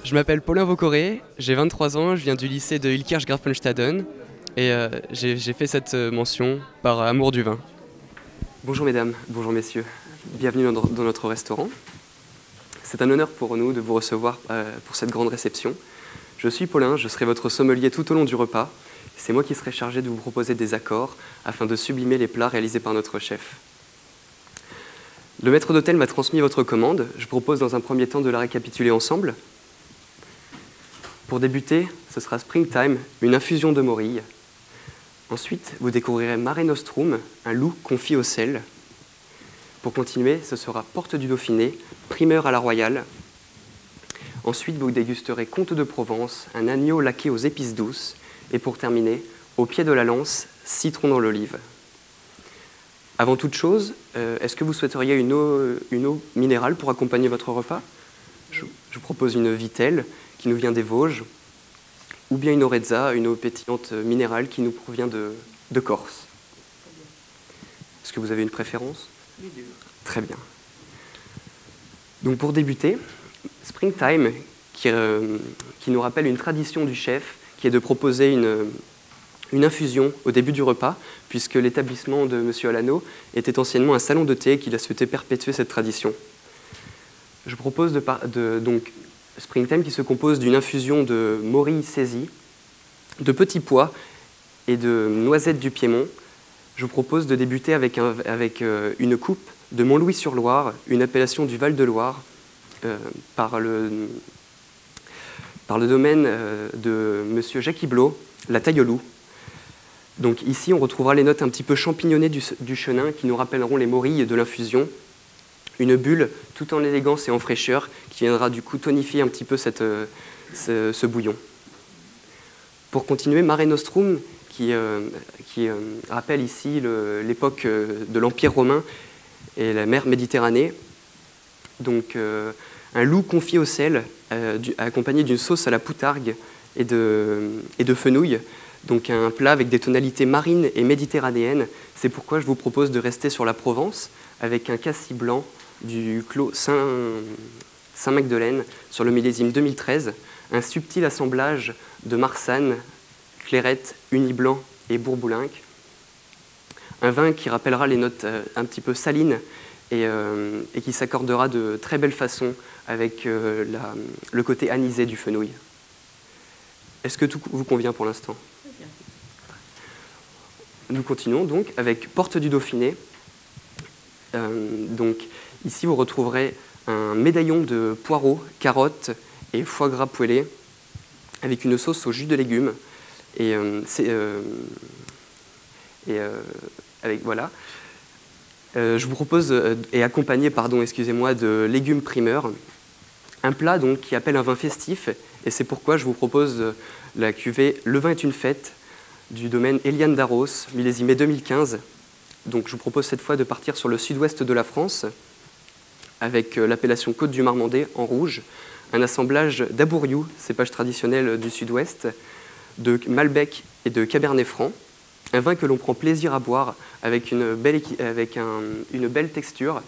Je m'appelle Paulin Vaucoré, j'ai 23 ans, je viens du lycée de Ilkirch-Grafenstaden et j'ai fait cette mention par amour du vin. Bonjour mesdames, bonjour messieurs, bienvenue dans notre restaurant. C'est un honneur pour nous de vous recevoir pour cette grande réception. Je suis Paulin, je serai votre sommelier tout au long du repas. C'est moi qui serai chargé de vous proposer des accords afin de sublimer les plats réalisés par notre chef. Le maître d'hôtel m'a transmis votre commande. Je propose dans un premier temps de la récapituler ensemble. Pour débuter, ce sera Springtime, une infusion de morille. Ensuite, vous découvrirez Mare Nostrum, un loup confit au sel. Pour continuer, ce sera Porte du Dauphiné, primeur à la royale. Ensuite, vous dégusterez Comte de Provence, un agneau laqué aux épices douces. Et pour terminer, au pied de la lance, citron dans l'olive. Avant toute chose, est-ce que vous souhaiteriez une eau minérale pour accompagner votre repas ? Je vous propose une Vittel qui nous vient des Vosges, ou bien une Orezza, une eau pétillante minérale qui nous provient de Corse. Est-ce que vous avez une préférence ? Les deux. Très bien. Donc pour débuter, Springtime, qui nous rappelle une tradition du chef, qui est de proposer une infusion au début du repas, puisque l'établissement de M. Alano était anciennement un salon de thé et qu'il a souhaité perpétuer cette tradition. Je propose donc Springtime qui se compose d'une infusion de morille saisie, de petits pois et de noisettes du Piémont. Je vous propose de débuter avec une coupe de Montlouis-sur-Loire, une appellation du Val-de-Loire, par le domaine de M. Jacques Iblot, la taille au loup. Donc ici, on retrouvera les notes un petit peu champignonnées du chenin qui nous rappelleront les morilles de l'infusion. Une bulle tout en élégance et en fraîcheur qui viendra du coup tonifier un petit peu ce bouillon. Pour continuer, Mare Nostrum qui rappelle ici l'époque de l'Empire romain et la mer Méditerranée. Donc un loup confit au sel accompagné d'une sauce à la poutargue et de fenouil. Donc un plat avec des tonalités marines et méditerranéennes. C'est pourquoi je vous propose de rester sur la Provence avec un cassis blanc du clos Saint-Magdeleine sur le millésime 2013, un subtil assemblage de Marsanne, Clairette, Uni Blanc et Bourboulinque. Un vin qui rappellera les notes un petit peu salines et qui s'accordera de très belle façon avec le côté anisé du fenouil. Est-ce que tout vous convient pour l'instant ? Nous continuons donc avec Porte du Dauphiné. Donc ici, vous retrouverez un médaillon de poireaux, carottes et foie gras poêlé avec une sauce au jus de légumes. Voilà. Je vous propose, accompagné de légumes primeurs, un plat donc, qui appelle un vin festif. Et c'est pourquoi je vous propose la cuvée Le vin est une fête du domaine Eliane d'Arros, millésimé 2015. Donc je vous propose cette fois de partir sur le sud-ouest de la France avec l'appellation Côte du Marmandais en rouge, un assemblage d'Abouriou, cépage traditionnel du sud-ouest, de Malbec et de Cabernet Franc, un vin que l'on prend plaisir à boire avec une belle texture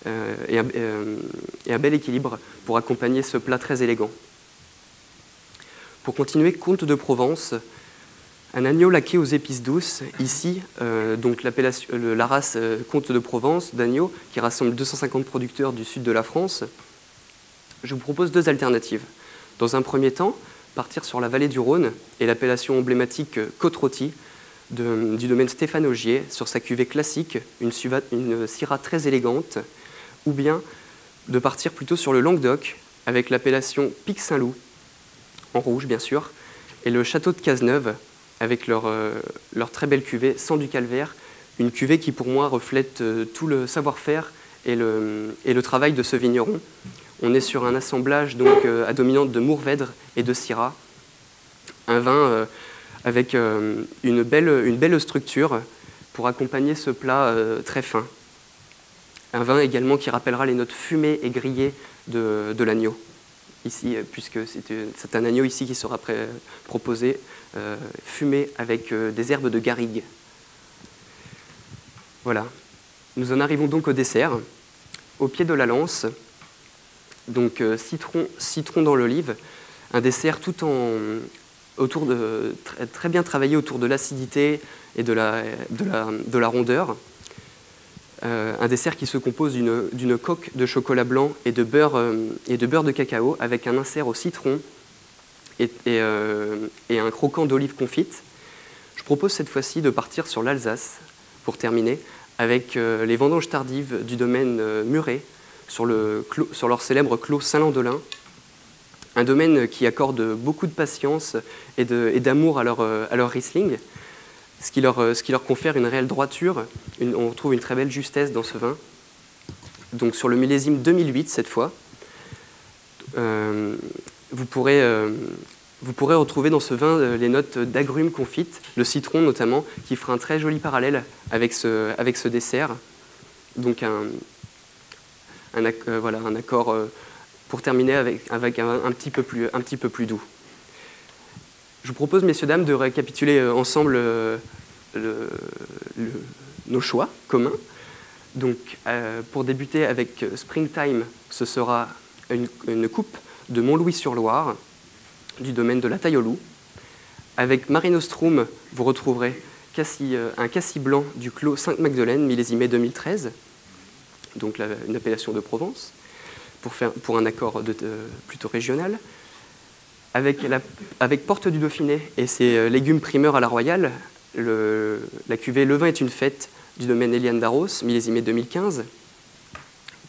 et un bel équilibre pour accompagner ce plat très élégant. Pour continuer, Comte de Provence, un agneau laqué aux épices douces, ici, donc la race Comte de Provence d'agneau qui rassemble 250 producteurs du sud de la France. Je vous propose deux alternatives. Dans un premier temps, partir sur la vallée du Rhône et l'appellation emblématique Côte Rôtie du domaine Stéphane Augier sur sa cuvée classique, une syrah très élégante, ou bien de partir plutôt sur le Languedoc avec l'appellation Pic Saint-Loup, en rouge bien sûr, et le château de Cazeneuve avec leur très belle cuvée Sang du Calvaire, une cuvée qui pour moi reflète tout le savoir-faire et le travail de ce vigneron. On est sur un assemblage donc, à dominante de Mourvèdre et de Syrah, un vin avec une belle structure pour accompagner ce plat très fin. Un vin également qui rappellera les notes fumées et grillées de l'agneau, ici, puisque c'est un agneau ici qui sera proposé fumé avec des herbes de garrigue. Voilà. Nous en arrivons donc au dessert. Au pied de la lance, Donc citron dans l'olive, un dessert très bien travaillé autour de l'acidité et de la rondeur. Un dessert qui se compose d'une coque de chocolat blanc et de beurre de cacao avec un insert au citron et un croquant d'olive confite. Je propose cette fois-ci de partir sur l'Alsace pour terminer avec les vendanges tardives du domaine Muret sur leur célèbre clos Saint-Landelin, un domaine qui accorde beaucoup de patience et d'amour à leur Riesling, ce qui leur confère une réelle droiture. On retrouve une très belle justesse dans ce vin. Donc sur le millésime 2008 cette fois, vous pourrez retrouver dans ce vin les notes d'agrumes confites, le citron notamment, qui fera un très joli parallèle avec ce dessert. Donc un accord pour terminer avec un petit peu plus doux. Je vous propose, messieurs, dames, de récapituler ensemble nos choix communs. Donc, pour débuter avec Springtime, ce sera une coupe de Montlouis-sur-Loire, du domaine de la Taille au Loup. Avec Mare Nostrum, vous retrouverez un cassis blanc du clos Sainte-Magdeleine, millésimé 2013, donc une appellation de Provence, pour un accord plutôt régional. Avec Porte du Dauphiné et ses légumes primeurs à la Royale, la cuvée Le vin est une fête du domaine Eliane d'Arros, millésimé 2015.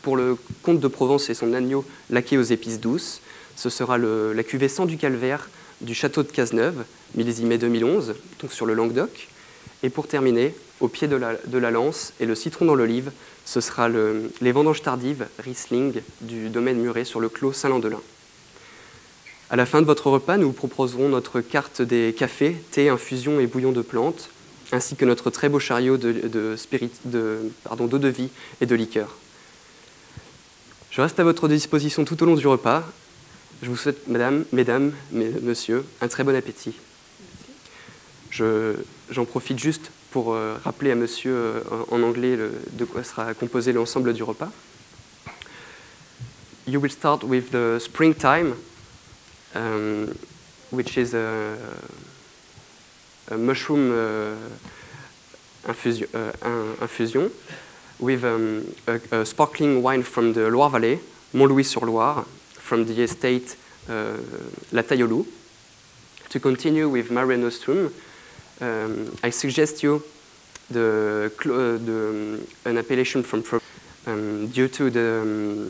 Pour le comte de Provence et son agneau laqué aux épices douces, ce sera la cuvée Sang du Calvaire du château de Cazeneuve, millésimé 2011, donc sur le Languedoc. Et pour terminer, au pied de la lance et le citron dans l'olive, ce sera les vendanges tardives Riesling du domaine Muret sur le clos Saint-Landelin. À la fin de votre repas, nous vous proposerons notre carte des cafés, thé, infusions et bouillons de plantes, ainsi que notre très beau chariot d'eau de vie et de liqueur. Je reste à votre disposition tout au long du repas. Je vous souhaite, mesdames, messieurs, un très bon appétit. J'en profite juste pour rappeler à monsieur en anglais de quoi sera composé l'ensemble du repas. You will start with the springtime, which is a mushroom infusion with a sparkling wine from the Loire Valley, Montlouis-sur-Loire, from the estate La Taille au Loup. To continue with Mare Nostrum, I suggest you an appellation from due to the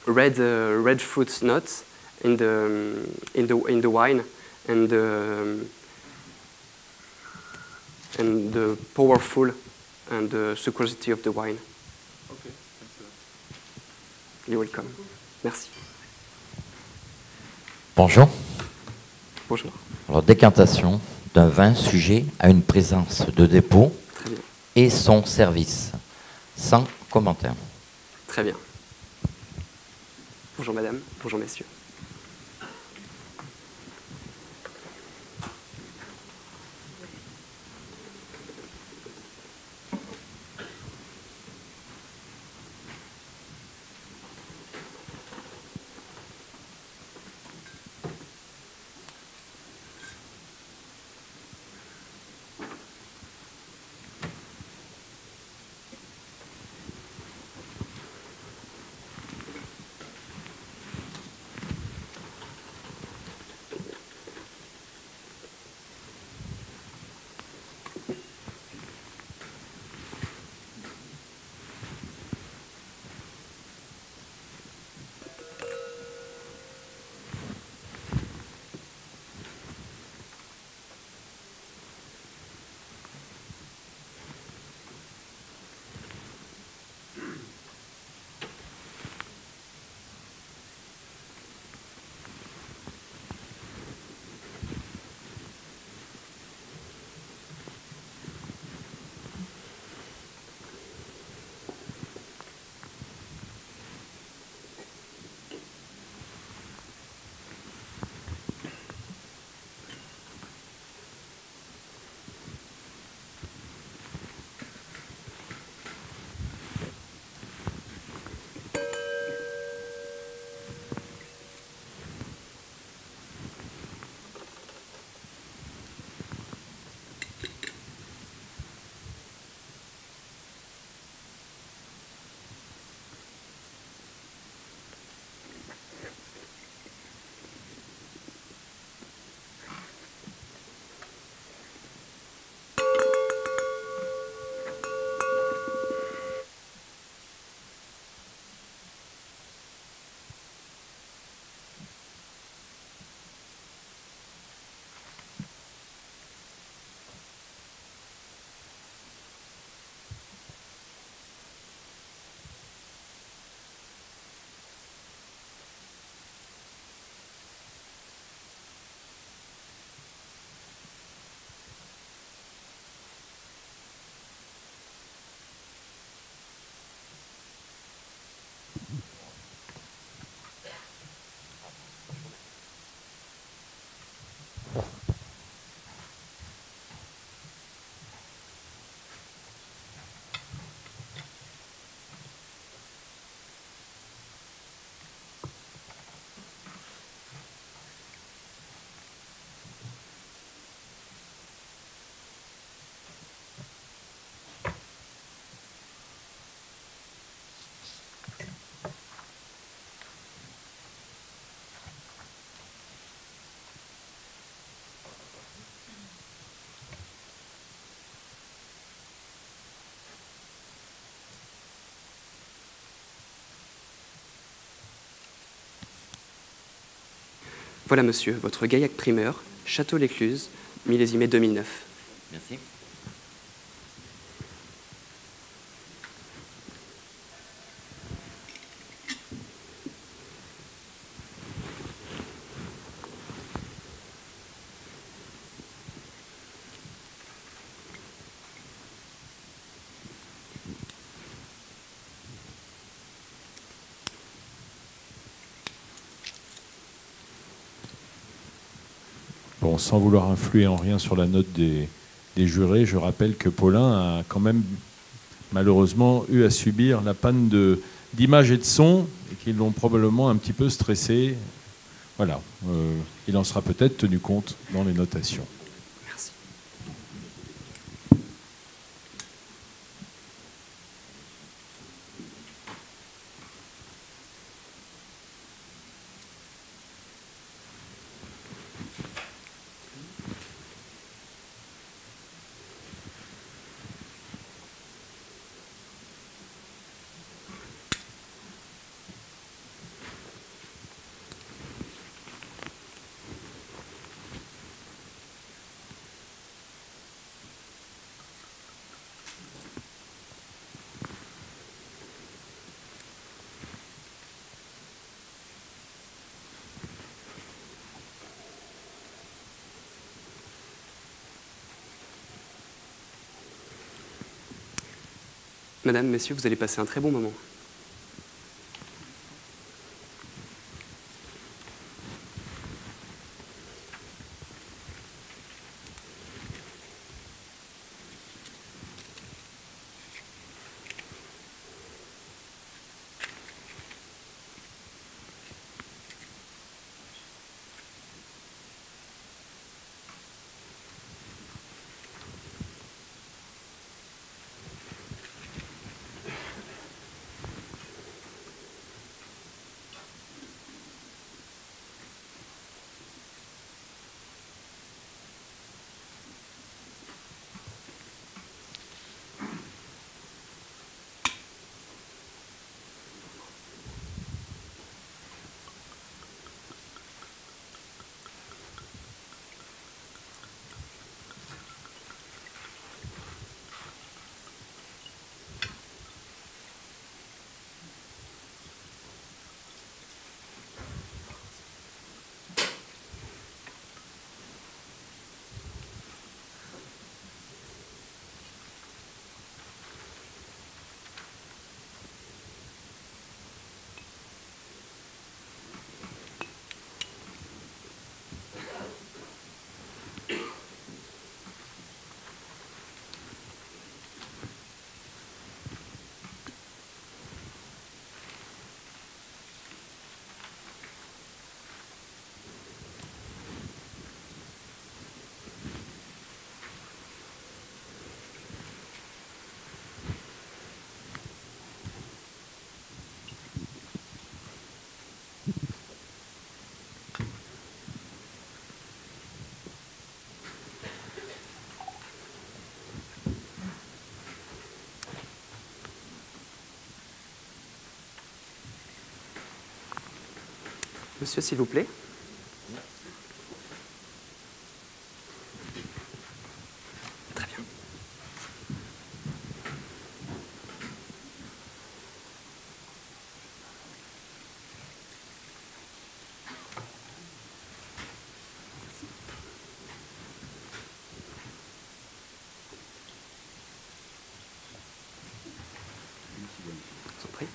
red fruit nuts in the wine and the powerful and the sucrosity of the wine. Okay, thanks a lot. You're welcome. Merci. Bonjour. Bonjour. Alors, décantation d'un vin sujet à une présence de dépôt Très bien. et son service, sans commentaire. Très bien. Bonjour madame, bonjour messieurs. Voilà, monsieur, votre Gaillac primeur, Château-l'Écluse, millésimé 2009. Merci. Bon, sans vouloir influer en rien sur la note des jurés, je rappelle que Paulin a quand même malheureusement eu à subir la panne d'image et de son et qu'ils l'ont probablement un petit peu stressé. Voilà, il en sera peut-être tenu compte dans les notations. Merci. Madame, messieurs, vous allez passer un très bon moment. Monsieur, s'il vous plaît. Très bien. Je vous en prie.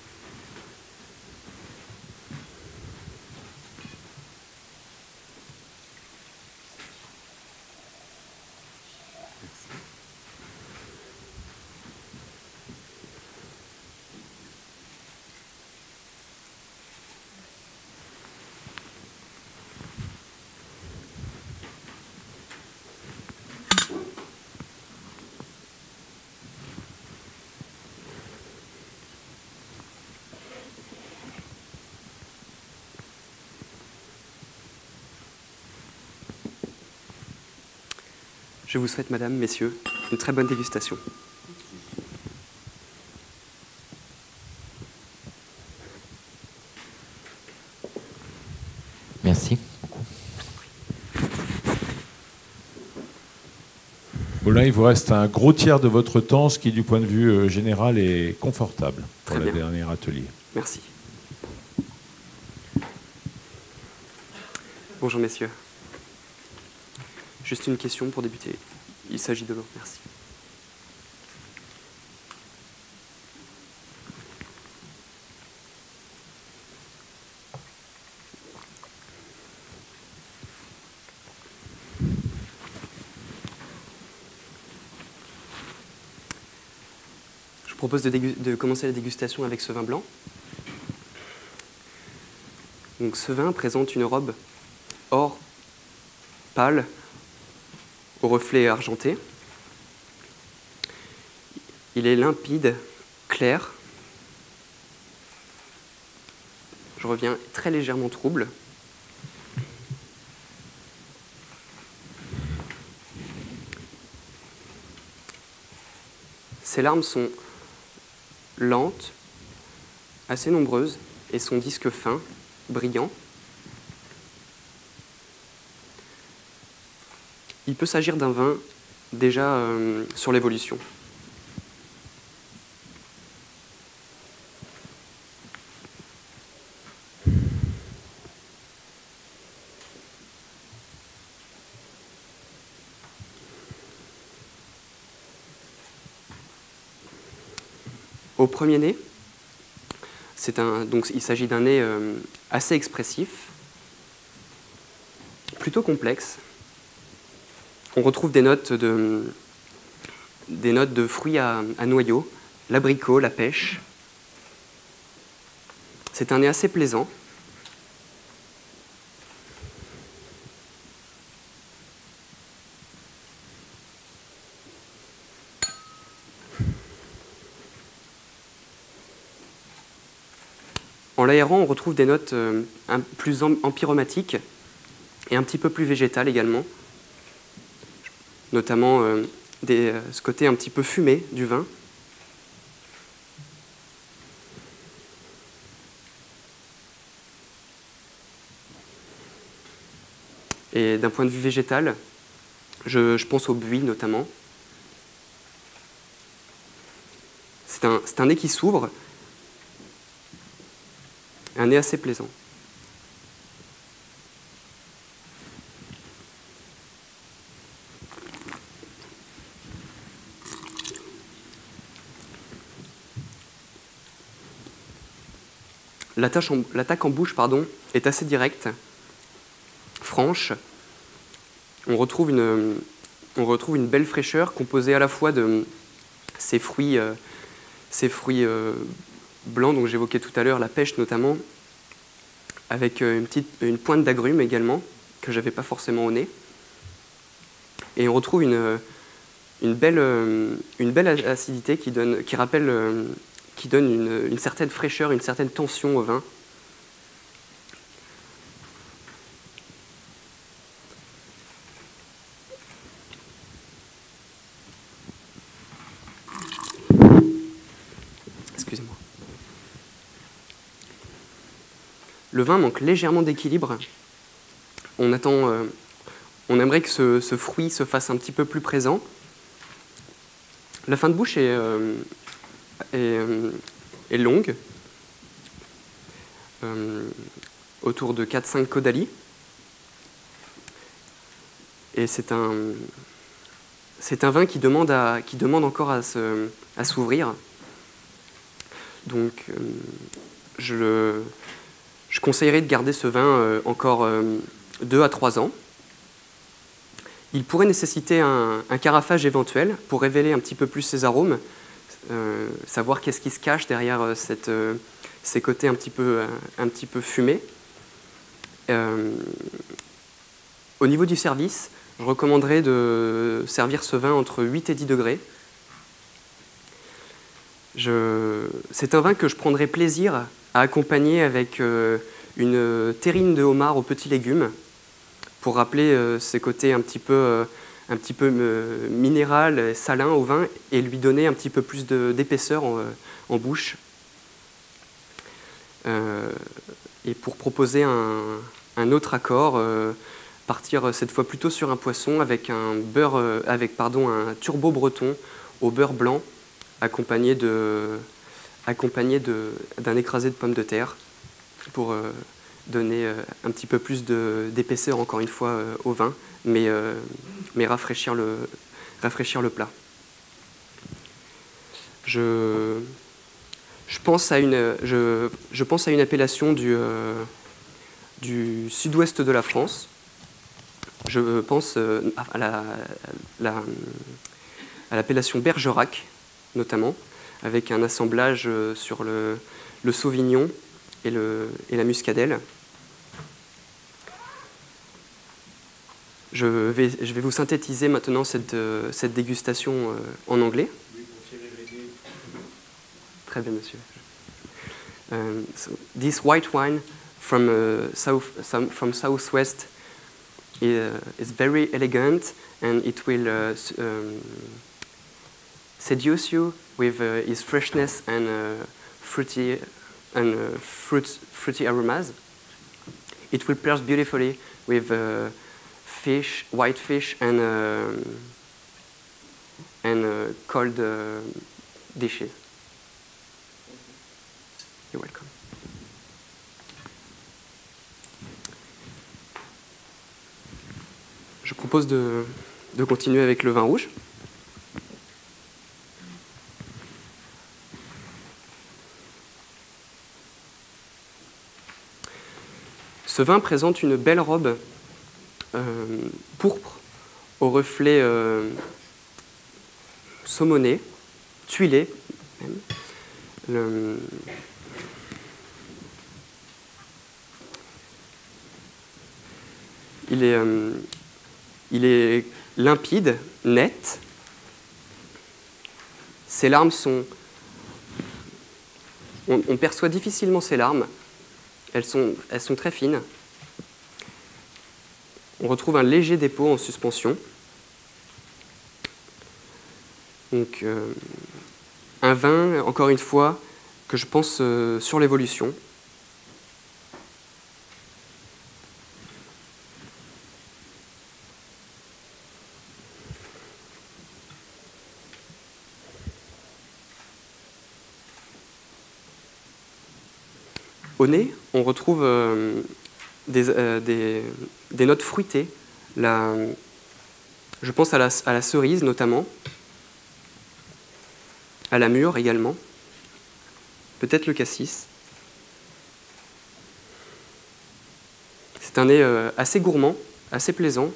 Je vous souhaite, madame, messieurs, une très bonne dégustation. Merci beaucoup. Paulin, il vous reste un gros tiers de votre temps, ce qui, du point de vue général, est confortable pour Très le bien. dernier atelier. Merci. Bonjour messieurs. Juste une question pour débuter. Il s'agit de l'eau. Merci. Je vous propose de commencer la dégustation avec ce vin blanc. Donc, ce vin présente une robe or pâle au reflet argenté. Il est limpide, clair. Je reviens très légèrement trouble. Ces larmes sont lentes, assez nombreuses, et son disque fin, brillant. Il peut s'agir d'un vin déjà sur l'évolution. Au premier nez, donc il s'agit d'un nez assez expressif, plutôt complexe. On retrouve des notes de fruits à noyaux, l'abricot, la pêche. C'est un nez assez plaisant. En l'aérant, on retrouve des notes plus empyromatiques et un petit peu plus végétales également, notamment ce côté un petit peu fumé du vin. Et d'un point de vue végétal, je pense au buis notamment. C'est un nez qui s'ouvre, un nez assez plaisant. L'attaque en bouche est assez directe, franche. On retrouve une belle fraîcheur composée à la fois de ces fruits blancs dont j'évoquais tout à l'heure, la pêche notamment, avec une pointe d'agrumes également, que je n'avais pas forcément au nez. Et on retrouve une belle acidité qui donne une certaine fraîcheur, une certaine tension au vin. Excusez-moi. Le vin manque légèrement d'équilibre. On aimerait que ce fruit se fasse un petit peu plus présent. La fin de bouche est longue, autour de 4-5 caudali. Et c'est un vin qui demande encore à s'ouvrir. Donc, je conseillerais de garder ce vin encore 2 à 3 ans. Il pourrait nécessiter un carafage éventuel pour révéler un petit peu plus ses arômes, savoir qu'est-ce qui se cache derrière ces côtés un petit peu fumés. Au niveau du service, je recommanderais de servir ce vin entre 8 et 10 degrés. C'est un vin que je prendrais plaisir à accompagner avec une terrine de homard aux petits légumes pour rappeler ces côtés un petit peu minéral, salin au vin et lui donner un petit peu plus d'épaisseur en bouche. Et pour proposer un autre accord, partir cette fois plutôt sur un poisson avec un turbo breton au beurre blanc accompagné d'un écrasé de pommes de terre pour donner un petit peu plus d'épaisseur encore une fois au vin, mais rafraîchir le plat. Je pense à une appellation du sud-ouest de la France. Je pense à l'appellation Bergerac, notamment, avec un assemblage sur le Sauvignon et la Muscadelle. Je vais vous synthétiser maintenant cette dégustation en anglais. Très bien, monsieur. So this white wine from Southwest is very elegant, and it will seduce you with its freshness and fruity aromas. It will pair beautifully with fish, white fish, and cold dishes. You're welcome. Je propose de continuer avec le vin rouge. Ce vin présente une belle robe pourpre au reflet saumoné, tuilé même. Il est limpide, net. Ses larmes sont... On perçoit difficilement ses larmes. Elles sont très fines. On retrouve un léger dépôt en suspension. Donc, un vin, encore une fois, que je pense sur l'évolution. Au nez, on retrouve des notes fruitées. Je pense à la cerise notamment, à la mûre également, peut-être le cassis. C'est un nez assez gourmand, assez plaisant,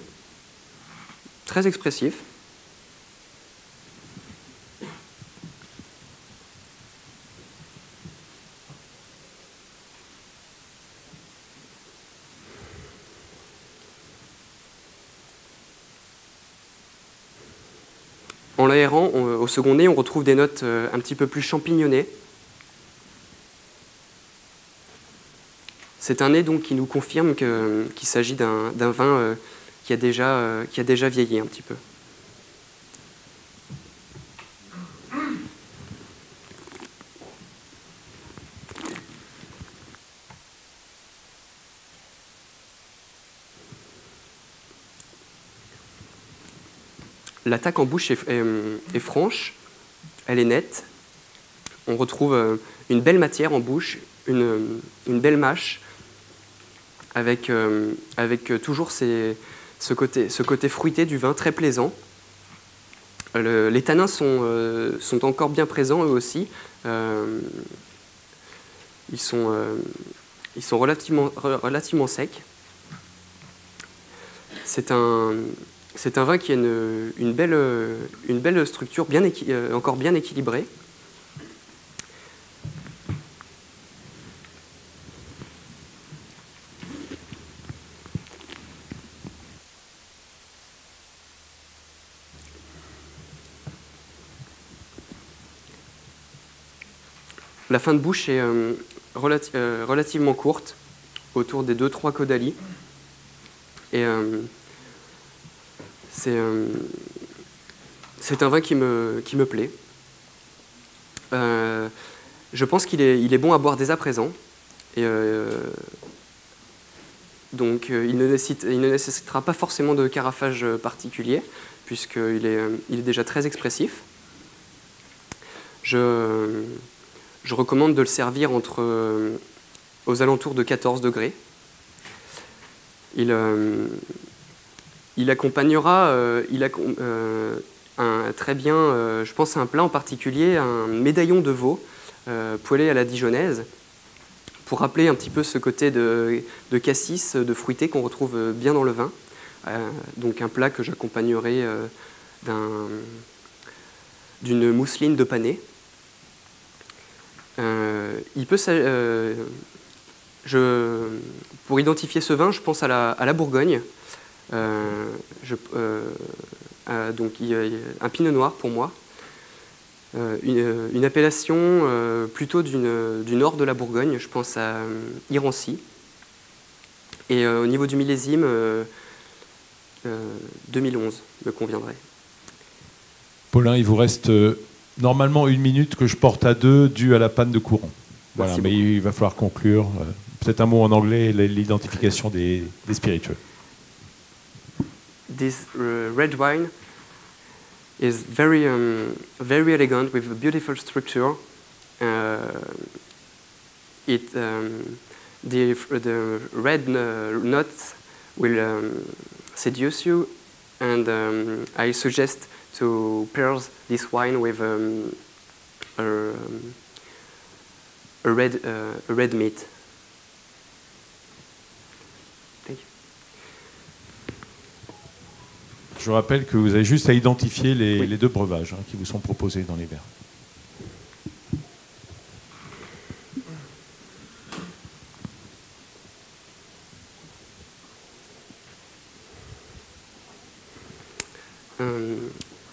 très expressif. En l'aérant, au second nez, on retrouve des notes un petit peu plus champignonnées. C'est un nez donc qui nous confirme qu'il s'agit d'un vin qui a déjà vieilli un petit peu. L'attaque en bouche est franche, elle est nette. On retrouve une belle matière en bouche, une belle mâche, avec toujours ce côté fruité du vin très plaisant. Les tanins sont encore bien présents eux aussi. Ils sont relativement secs. C'est un vin qui a une belle structure, encore bien équilibrée. La fin de bouche est relativement courte, autour des 2-3 caudali. Et c'est un vin qui me plaît. Je pense qu'il est bon à boire dès à présent. Et Donc il ne nécessitera pas forcément de carafage particulier, puisqu'il est déjà très expressif. Je recommande de le servir aux alentours de 14 degrés. Il accompagnera très bien, je pense à un plat en particulier, un médaillon de veau poêlé à la dijonnaise, pour rappeler un petit peu ce côté de cassis, de fruité qu'on retrouve bien dans le vin. Donc un plat que j'accompagnerai d'une mousseline de panais. Pour identifier ce vin, je pense à la Bourgogne. Donc un pinot noir pour moi. Une appellation plutôt du nord de la Bourgogne, je pense à Irancy. Et au niveau du millésime, 2011 me conviendrait. Paulin, il vous reste normalement 1 minute que je porte à 2 dû à la panne de courant. Voilà, mais il va falloir conclure. Peut-être un mot en anglais, l'identification des spiritueux. This red wine is very elegant with a beautiful structure. The red notes will seduce you, and I suggest to pair this wine with a red meat. Thank you. Je rappelle que vous avez juste à identifier les 2 breuvages qui vous sont proposés dans les verres.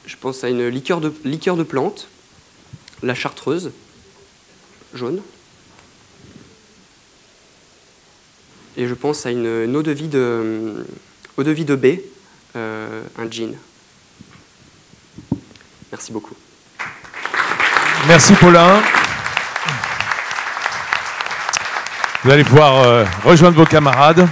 Je pense à une liqueur de plante, la chartreuse, jaune. Et je pense à une eau de vie de baie, un gin. Merci beaucoup. Merci Paulin. Vous allez pouvoir rejoindre vos camarades.